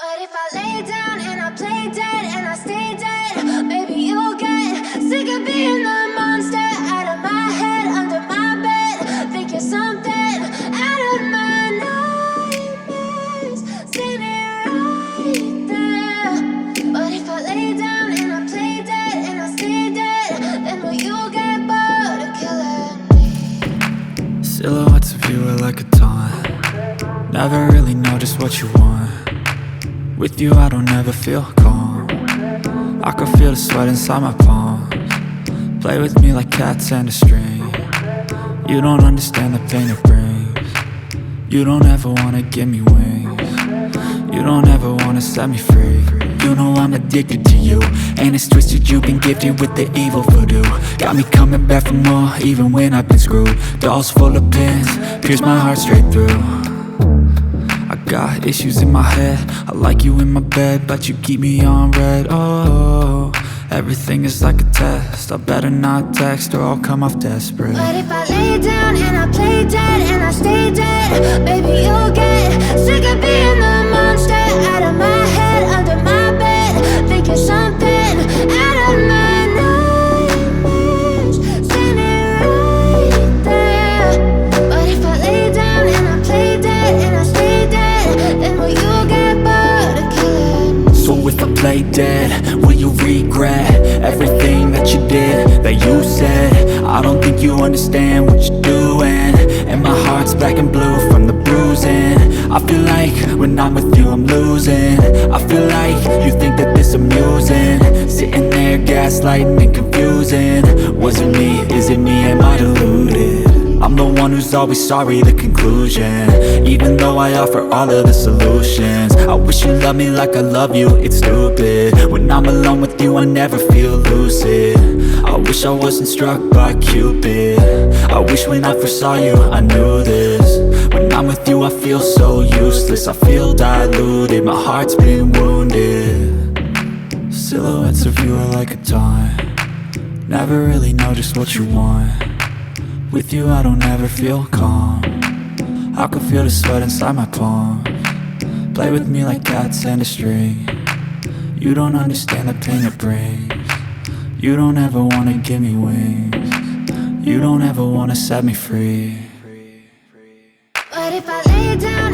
But if I lay down and I play dead and I stay dead, maybe you'll get sick of being the monster out of my head, under my bed. Think you're something out of my nightmares, standing right there. But if I lay down and I play dead and I stay dead, then will you get bored of killing me? Silhouettes of you are like a taunt. Never really know just what you want. With you I don't ever feel calm. I can feel the sweat inside my palms. Play with me like cats and a string. You don't understand the pain it brings. You don't ever wanna give me wings. You don't ever wanna set me free. You know I'm addicted to you, and it's twisted, you've been gifted with the evil voodoo. Got me coming back for more, even when I've been screwed. Dolls full of pins, pierce my heart straight through. I got issues in my head, I like you in my bed, but you keep me on red. Oh, everything is like a test, I better not text or I'll come off desperate. But if I lay down and I play dead and I stay dead, maybe you'll get sick of being the monster out of my head, under my bed. Think you're something out of my nightmares, standing right there. But if I lay down and I play dead and I stay dead, then will you get bored of killing me? So if I play dead, will you regret everything that you did, that you said? I don't think you understand what you're doing, and my heart's black and blue from the bruising. I feel like when I'm with you I'm losing. I feel like you think that this amusing, sitting there gaslighting and confusing. Was it me? Is it me? Am I deluded? I'm the one who's always sorry, the conclusion, even though I offer all of the solutions. I wish you loved me like I love you, it's stupid. When I'm alone with you I never feel lucid. I wish I wasn't struck by Cupid. I wish when I first saw you I knew this. When I'm with you I feel so useless, I feel diluted, my heart's been wounded. Silhouettes of you are like a taunt. Never really know just what you want. With you I don't ever feel calm. I can feel the sweat inside my palms. Play with me like cats and a string. You don't understand the pain it brings. You don't ever wanna give me wings. You don't ever wanna set me free. But if I lay down